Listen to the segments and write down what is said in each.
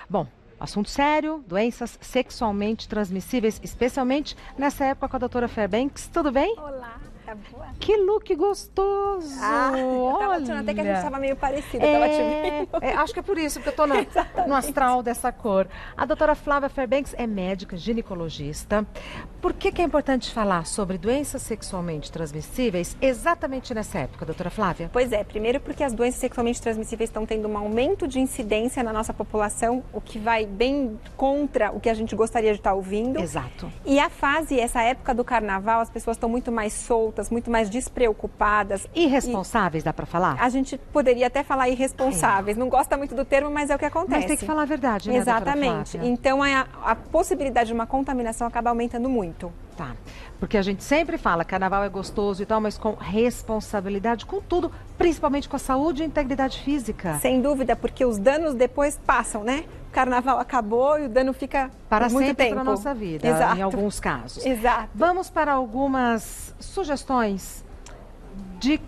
Bom, assunto sério, doenças sexualmente transmissíveis, especialmente nessa época com a doutora Fairbanks. Tudo bem? Olá, tá boa? Que look gostoso! Eu tava achando até que a gente estava meio parecido, tava te vendo. Acho que é por isso, porque eu estou no astral dessa cor. A doutora Flávia Fairbanks é médica, ginecologista. Por que é importante falar sobre doenças sexualmente transmissíveis exatamente nessa época, doutora Flávia? Pois é, primeiro porque as doenças sexualmente transmissíveis estão tendo um aumento de incidência na nossa população, o que vai bem contra o que a gente gostaria de estar ouvindo. Exato. E a fase, essa época do carnaval, as pessoas estão muito mais soltas, muito mais despreocupadas. Irresponsáveis, dá pra falar? A gente poderia até falar irresponsáveis, não gosta muito do termo, mas é o que acontece. Mas tem que falar a verdade, né, exatamente. Então a possibilidade de uma contaminação acaba aumentando muito. Tá, porque a gente sempre fala que carnaval é gostoso e tal, mas com responsabilidade, com tudo, principalmente com a saúde e a integridade física. Sem dúvida, porque os danos depois passam, né? O carnaval acabou e o dano fica para por muito sempre tempo. para a nossa vida, Exato. em alguns casos. Exato. Vamos para algumas sugestões de...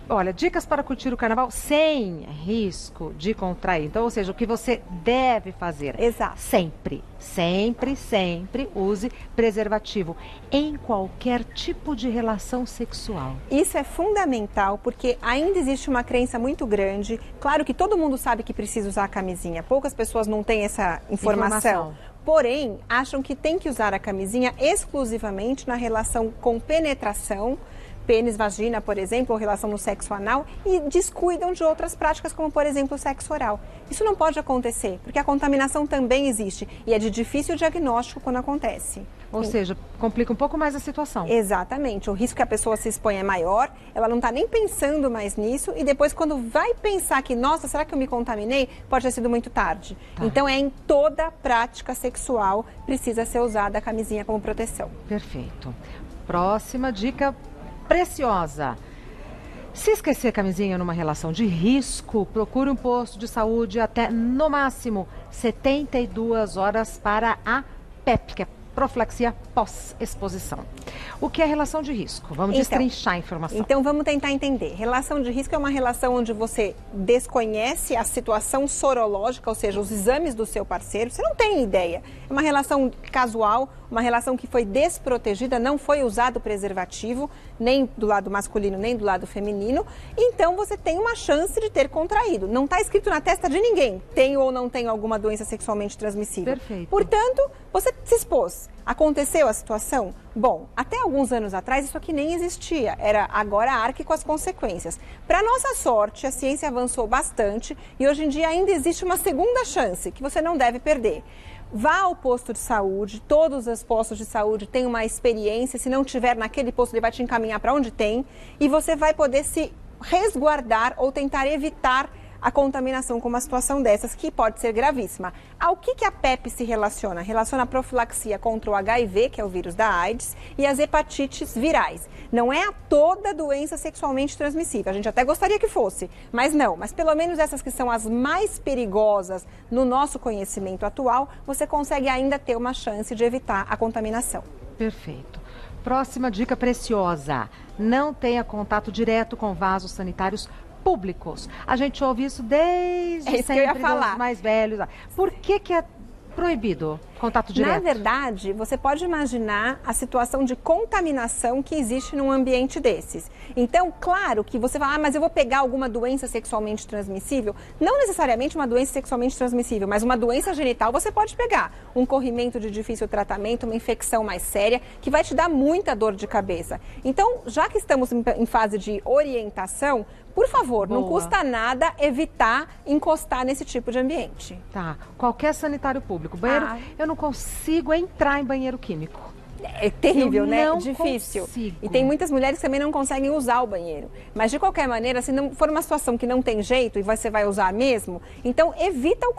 Olha, dicas para curtir o carnaval sem risco de contrair. Então, ou seja, o que você deve fazer. Exato. Sempre, sempre, sempre use preservativo em qualquer tipo de relação sexual. Isso é fundamental porque ainda existe uma crença muito grande. Claro que todo mundo sabe que precisa usar a camisinha. Poucas pessoas não têm essa informação. Porém, acham que tem que usar a camisinha exclusivamente na relação com penetração, pênis, vagina, por exemplo, ou relação no sexo anal, e descuidam de outras práticas, como, por exemplo, o sexo oral. Isso não pode acontecer, porque a contaminação também existe e é de difícil diagnóstico quando acontece. Ou seja, complica um pouco mais a situação. Exatamente. O risco que a pessoa se expõe é maior, ela não está nem pensando mais nisso, e depois, quando vai pensar que, nossa, será que eu me contaminei? Pode ter sido muito tarde. Tá. Então, em toda prática sexual, precisa ser usada a camisinha como proteção. Perfeito. Próxima dica preciosa. Se esquecer a camisinha numa relação de risco, procure um posto de saúde até, no máximo, 72 horas para a PEP, que é profilaxia pós-exposição. O que é relação de risco? Vamos destrinchar a informação. Então, vamos tentar entender. Relação de risco é uma relação onde você desconhece a situação sorológica, ou seja, os exames do seu parceiro. Você não tem ideia. É uma relação casual, uma relação que foi desprotegida, não foi usado preservativo, nem do lado masculino, nem do lado feminino. Então, você tem uma chance de ter contraído. Não está escrito na testa de ninguém, tenho ou não tenho alguma doença sexualmente transmissível. Perfeito. Portanto, você se expôs. Aconteceu a situação? Bom, até alguns anos atrás isso aqui nem existia, era agora arque com as consequências. Para nossa sorte, a ciência avançou bastante e hoje em dia ainda existe uma segunda chance que você não deve perder. Vá ao posto de saúde, todos os postos de saúde têm uma experiência, se não tiver naquele posto ele vai te encaminhar para onde tem e você vai poder se resguardar ou tentar evitar a contaminação com uma situação dessas, que pode ser gravíssima. Ao que a PEP se relaciona? Relaciona a profilaxia contra o HIV, que é o vírus da AIDS, e as hepatites virais. Não é a toda doença sexualmente transmissível, a gente até gostaria que fosse, mas não. Mas pelo menos essas que são as mais perigosas no nosso conhecimento atual, você consegue ainda ter uma chance de evitar a contaminação. Perfeito. Próxima dica preciosa. Não tenha contato direto com vasos sanitários públicos. A gente ouve isso desde sempre dos mais velhos. Por que é proibido contato direto? Na verdade, você pode imaginar a situação de contaminação que existe num ambiente desses. Então, claro que você fala, mas eu vou pegar alguma doença sexualmente transmissível. Não necessariamente uma doença sexualmente transmissível, mas uma doença genital você pode pegar. Um corrimento de difícil tratamento, uma infecção mais séria, que vai te dar muita dor de cabeça. Então, já que estamos em fase de orientação, por favor, não custa nada evitar encostar nesse tipo de ambiente. Tá. Qualquer sanitário público. Banheiro, eu não consigo entrar em banheiro químico. É terrível, né? Não difícil. Consigo. E tem muitas mulheres que também não conseguem usar o banheiro. Mas de qualquer maneira, se não for uma situação que não tem jeito e você vai usar mesmo, então evita o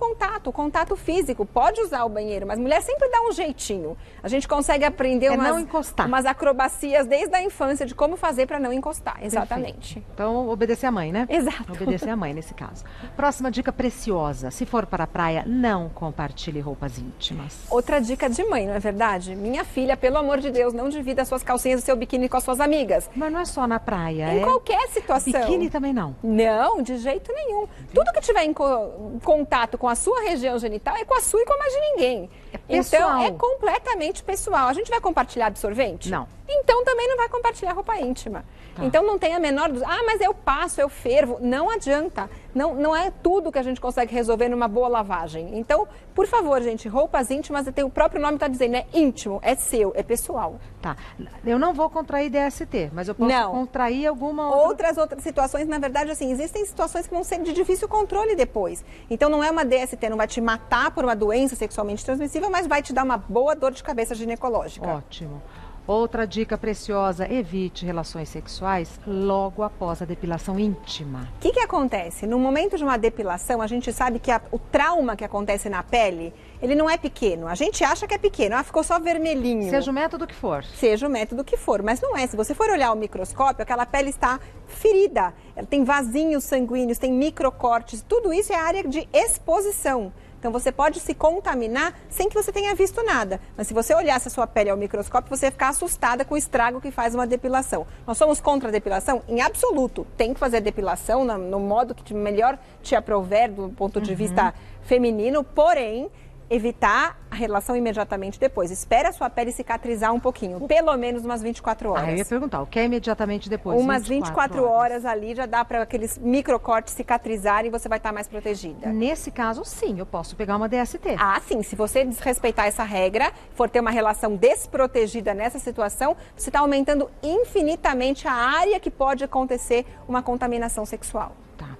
contato físico. Pode usar o banheiro, mas mulher sempre dá um jeitinho. A gente consegue aprender umas acrobacias desde a infância de como fazer para não encostar. Exatamente. Perfeito. Então, obedecer a mãe, né? Exato. Obedecer a mãe nesse caso. Próxima dica preciosa. Se for para a praia, não compartilhe roupas íntimas. Outra dica de mãe, não é verdade? Minha filha, pelo pelo amor de Deus, não divida as suas calcinhas e seu biquíni com as suas amigas. Mas não é só na praia, Em qualquer situação. Biquíni também não? Não, de jeito nenhum. Tudo que tiver em contato com a sua região genital é com a sua e com a mais de ninguém. É pessoal. Então, é completamente pessoal. A gente vai compartilhar absorvente? Não. Então, também não vai compartilhar roupa íntima. Tá. Então, não tem a menor dúvida. Ah, mas eu passo, eu fervo. Não adianta. Não é tudo que a gente consegue resolver numa boa lavagem. Então, por favor, gente, roupas íntimas, o próprio nome está dizendo, é íntimo, é seu, é pessoal. Tá. Eu não vou contrair DST, mas eu posso contrair alguma Outras situações, na verdade, assim, existem situações que vão ser de difícil controle depois. Então, não é uma DST, não vai te matar por uma doença sexualmente transmissível, mas vai te dar uma boa dor de cabeça ginecológica. Ótimo. Outra dica preciosa, evite relações sexuais logo após a depilação íntima. O que acontece? No momento de uma depilação, a gente sabe que o trauma que acontece na pele, ele não é pequeno. A gente acha que é pequeno, ficou só vermelhinho. Seja o método que for. Seja o método que for, mas não é. Se você for olhar ao microscópio, aquela pele está ferida. Ela tem vasinhos sanguíneos, tem microcortes, tudo isso é área de exposição. Então, você pode se contaminar sem que você tenha visto nada. Mas se você olhasse a sua pele ao microscópio, você ia ficar assustada com o estrago que faz uma depilação. Nós somos contra a depilação? Em absoluto. Tem que fazer a depilação no modo que melhor te aprouver do ponto de vista feminino, porém, evitar a relação imediatamente depois. Espera a sua pele cicatrizar um pouquinho, pelo menos umas 24 horas. Eu ia perguntar, o que é imediatamente depois? Umas 24 horas ali já dá para aqueles microcortes cicatrizarem e você vai estar mais protegida. Nesse caso, sim, eu posso pegar uma DST. Ah, sim. Se você desrespeitar essa regra, for ter uma relação desprotegida nessa situação, você está aumentando infinitamente a área que pode acontecer uma contaminação sexual. Tá.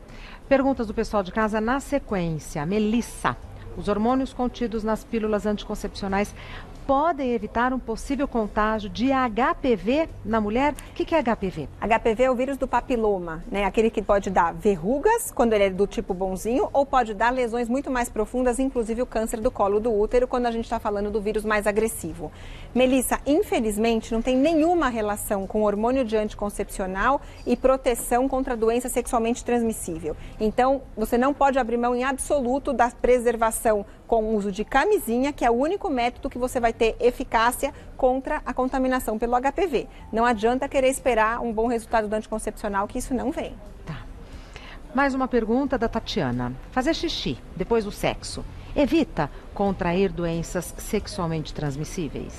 Perguntas do pessoal de casa na sequência. Melissa. Os hormônios contidos nas pílulas anticoncepcionais podem evitar um possível contágio de HPV na mulher? O que é HPV? HPV é o vírus do papiloma, né? Aquele que pode dar verrugas, quando ele é do tipo bonzinho, ou pode dar lesões muito mais profundas, inclusive o câncer do colo do útero, quando a gente está falando do vírus mais agressivo. Melissa, infelizmente, não tem nenhuma relação com hormônio de anticoncepcional e proteção contra doença sexualmente transmissível. Então, você não pode abrir mão em absoluto da preservação com o uso de camisinha, que é o único método que você vai ter eficácia contra a contaminação pelo HPV. Não adianta querer esperar um bom resultado do anticoncepcional, que isso não vem. Tá. Mais uma pergunta da Tatiana. Fazer xixi depois do sexo evita contrair doenças sexualmente transmissíveis?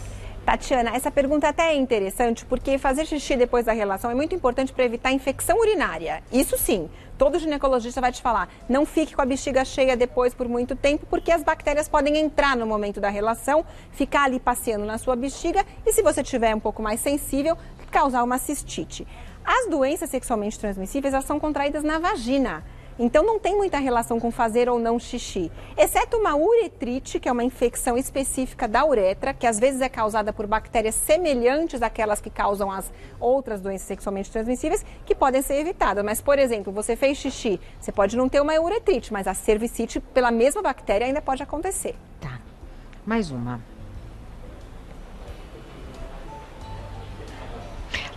Tatiana, essa pergunta até é interessante porque fazer xixi depois da relação é muito importante para evitar infecção urinária. Isso sim, todo ginecologista vai te falar, não fique com a bexiga cheia depois por muito tempo porque as bactérias podem entrar no momento da relação, ficar ali passeando na sua bexiga e se você tiver um pouco mais sensível, causar uma cistite. As doenças sexualmente transmissíveis, elas são contraídas na vagina. Então, não tem muita relação com fazer ou não xixi, exceto uma uretrite, que é uma infecção específica da uretra, que às vezes é causada por bactérias semelhantes àquelas que causam as outras doenças sexualmente transmissíveis, que podem ser evitadas. Mas, por exemplo, você fez xixi, você pode não ter uma uretrite, mas a cervicite pela mesma bactéria ainda pode acontecer. Tá. Mais uma.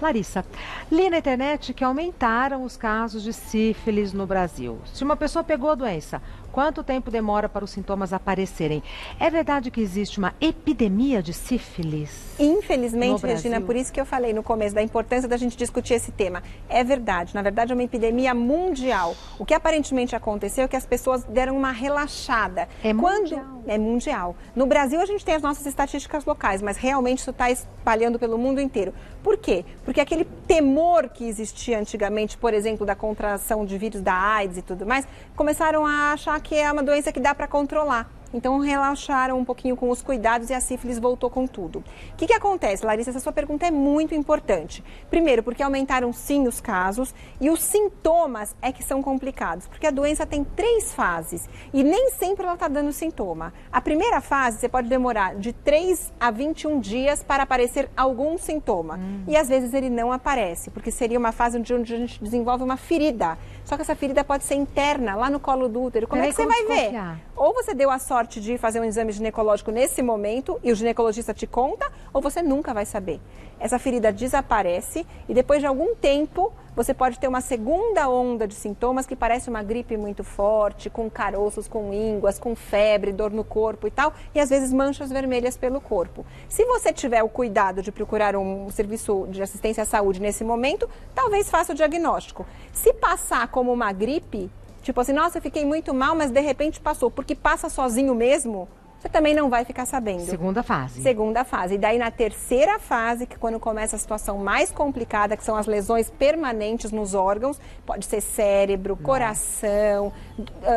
Larissa, li na internet que aumentaram os casos de sífilis no Brasil. Se uma pessoa pegou a doença, quanto tempo demora para os sintomas aparecerem? É verdade que existe uma epidemia de sífilis? Infelizmente, Regina, por isso que eu falei no começo da importância da gente discutir esse tema. É verdade, na verdade é uma epidemia mundial. O que aparentemente aconteceu é que as pessoas deram uma relaxada. Mundial? É mundial. No Brasil a gente tem as nossas estatísticas locais, mas realmente isso está espalhando pelo mundo inteiro. Por quê? Porque aquele temor que existia antigamente, por exemplo, da contração de vírus da AIDS e tudo mais, começaram a achar que é uma doença que dá para controlar. Então, relaxaram um pouquinho com os cuidados e a sífilis voltou com tudo. O que acontece, Larissa? Essa sua pergunta é muito importante. Primeiro, porque aumentaram sim os casos e os sintomas é que são complicados. Porque a doença tem 3 fases e nem sempre ela está dando sintoma. A primeira fase, você pode demorar de 3 a 21 dias para aparecer algum sintoma. E às vezes ele não aparece, porque seria uma fase onde a gente desenvolve uma ferida. Só que essa ferida pode ser interna, lá no colo do útero. Como é que você vai ver? Ou você deu a sorte de fazer um exame ginecológico nesse momento e o ginecologista te conta, ou você nunca vai saber. Essa ferida desaparece e depois de algum tempo você pode ter uma segunda onda de sintomas que parece uma gripe muito forte, com caroços, com ínguas, com febre, dor no corpo e tal, e às vezes manchas vermelhas pelo corpo. Se você tiver o cuidado de procurar um serviço de assistência à saúde nesse momento, talvez faça o diagnóstico. Se passar como uma gripe, tipo assim, nossa, eu fiquei muito mal, mas de repente passou, porque passa sozinho mesmo, você também não vai ficar sabendo. Segunda fase. Segunda fase. E daí na terceira fase, que é quando começa a situação mais complicada, que são as lesões permanentes nos órgãos, pode ser cérebro, coração,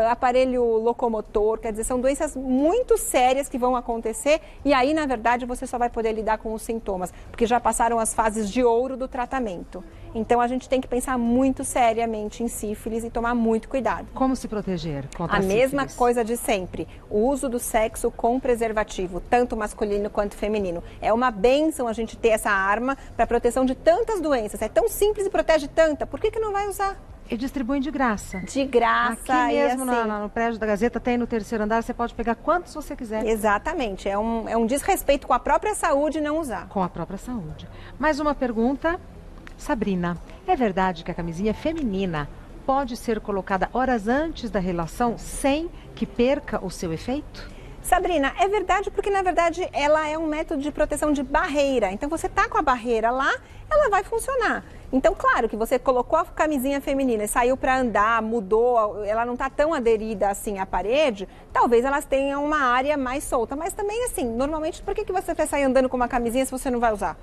aparelho locomotor, quer dizer, são doenças muito sérias que vão acontecer e aí, na verdade, você só vai poder lidar com os sintomas, porque já passaram as fases de ouro do tratamento. Então, a gente tem que pensar muito seriamente em sífilis e tomar muito cuidado. Como se proteger contra a sífilis? A mesma sífilis? Coisa de sempre. O uso do sexo com preservativo, tanto masculino quanto feminino. É uma bênção a gente ter essa arma para proteção de tantas doenças. É tão simples e protege tanta. Por que não vai usar? E distribuem de graça. De graça. Aqui mesmo assim, no prédio da Gazeta tem no terceiro andar, você pode pegar quantos você quiser. Exatamente. É um desrespeito com a própria saúde não usar. Com a própria saúde. Mais uma pergunta. Sabrina, é verdade que a camisinha feminina pode ser colocada horas antes da relação sem que perca o seu efeito? Sabrina, é verdade porque, na verdade, ela é um método de proteção de barreira. Então, você tá com a barreira lá, ela vai funcionar. Então, claro que você colocou a camisinha feminina e saiu para andar, mudou, ela não está tão aderida assim à parede, talvez elas tenham uma área mais solta. Mas também, assim, normalmente, por que você vai sair andando com uma camisinha se você não vai usar?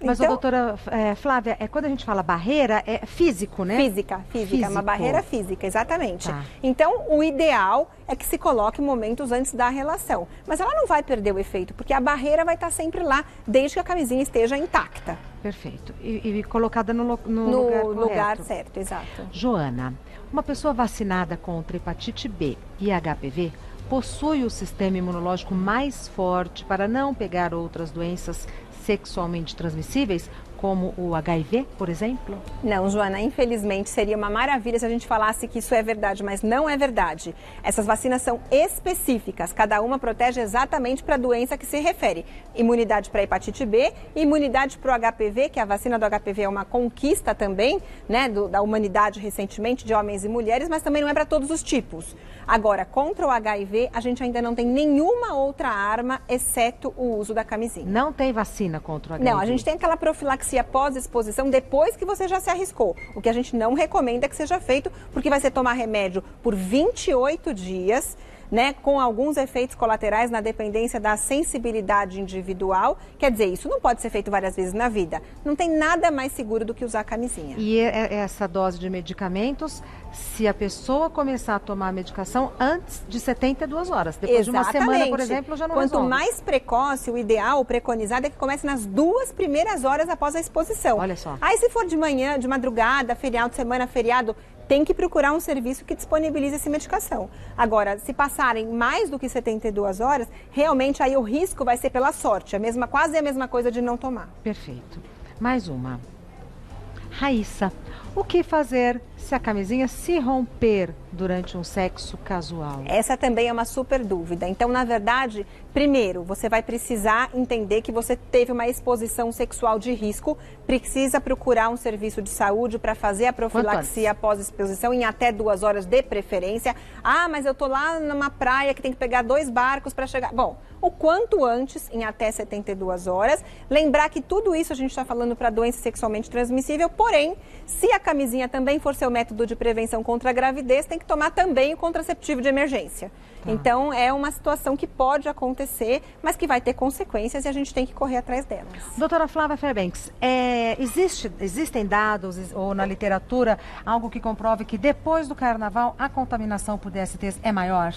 Mas, então, doutora Flávia, quando a gente fala barreira, é físico, né? Física, uma barreira física, exatamente. Tá. Então, o ideal é que se coloque momentos antes da relação. Mas ela não vai perder o efeito, porque a barreira vai estar sempre lá, desde que a camisinha esteja intacta. Perfeito. E colocada no lugar certo, exato. Joana, uma pessoa vacinada contra hepatite B e HPV possui o sistema imunológico mais forte para não pegar outras doenças sexualmente transmissíveis, como o HIV, por exemplo? Não, Joana, infelizmente seria uma maravilha se a gente falasse que isso é verdade, mas não é verdade. Essas vacinas são específicas, cada uma protege exatamente para a doença que se refere. Imunidade para a hepatite B e imunidade para o HPV, que a vacina do HPV é uma conquista também, né, da humanidade recentemente, de homens e mulheres, mas também não é para todos os tipos. Agora, contra o HIV, a gente ainda não tem nenhuma outra arma, exceto o uso da camisinha. Não tem vacina contra o HIV? Não, a gente tem aquela profilaxia pós-exposição depois que você já se arriscou. O que a gente não recomenda é que seja feito, porque vai ser tomar remédio por 28 dias, né, com alguns efeitos colaterais na dependência da sensibilidade individual. Quer dizer, isso não pode ser feito várias vezes na vida. Não tem nada mais seguro do que usar a camisinha. E essa dose de medicamentos, se a pessoa começar a tomar a medicação antes de 72 horas, depois de uma semana, por exemplo, já não Quanto resolve. mais precoce, o ideal, o preconizado é que comece nas 2 primeiras horas após a exposição. Olha só. Aí se for de manhã, de madrugada, feriado de semana, feriado, tem que procurar um serviço que disponibilize essa medicação. Agora, se passarem mais do que 72 horas, realmente aí o risco vai ser pela sorte. Quase a mesma coisa de não tomar. Perfeito. Mais uma. Raíssa, o que fazer se a camisinha se romper durante um sexo casual? Essa também é uma super dúvida. Então, na verdade, primeiro, você vai precisar entender que você teve uma exposição sexual de risco, precisa procurar um serviço de saúde para fazer a profilaxia após exposição em até 2 horas de preferência. Ah, mas eu tô lá numa praia que tem que pegar 2 barcos para chegar. Bom, o quanto antes, em até 72 horas. Lembrar que tudo isso a gente está falando para doença sexualmente transmissível, porém, se a camisinha também for seu método de prevenção contra a gravidez, tem que tomar também o contraceptivo de emergência. Tá. Então, é uma situação que pode acontecer, mas que vai ter consequências e a gente tem que correr atrás delas. Doutora Flávia Fairbanks, existem dados ou na literatura algo que comprove que depois do carnaval a contaminação por DSTs é maior?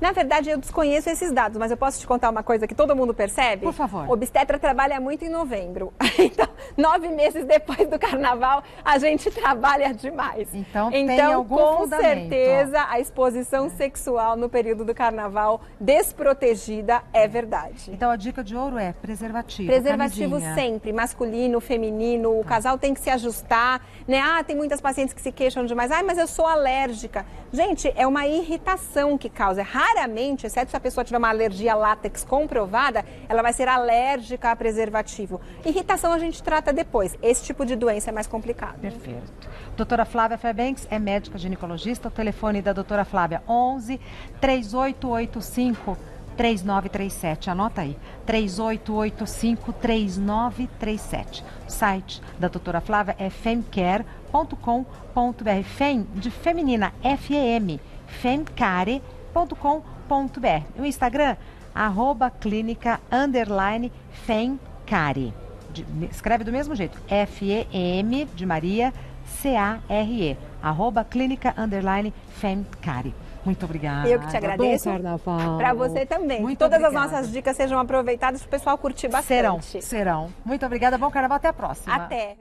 Na verdade, eu desconheço esses dados, mas eu posso te contar uma coisa que todo mundo percebe? Por favor. O obstetra trabalha muito em novembro. Então, 9 meses depois do carnaval, a gente trabalha demais. Então tem algum com fundamento. certeza, a exposição sexual no período do carnaval desprotegida é verdade. Então, a dica de ouro é preservativo. Preservativo camisinha. sempre, masculino, feminino, o casal tem que se ajustar, né? Ah, tem muitas pacientes que se queixam demais. Ah, mas eu sou alérgica. Gente, é uma irritação que causa. Raramente, exceto se a pessoa tiver uma alergia a látex comprovada, ela vai ser alérgica a preservativo. Irritação a gente trata depois. Esse tipo de doença é mais complicado. Perfeito. Doutora Flávia Fairbanks é médica ginecologista. O telefone da doutora Flávia, 11 3885 3937. Anota aí, 3885-3937. O site da doutora Flávia é femcare.com.br. Fem de feminina, F-E-M, femcare.com.br. O Instagram, @clínica_femcare. Escreve do mesmo jeito, F-E-M de Maria, C-A-R-E, @clínica_femcare. Muito obrigada. Eu que te agradeço. Bom carnaval. Para você também. Muito Todas obrigada. as nossas dicas sejam aproveitadas para o pessoal curtir bastante. Serão. Muito obrigada. Bom carnaval. Até a próxima. Até.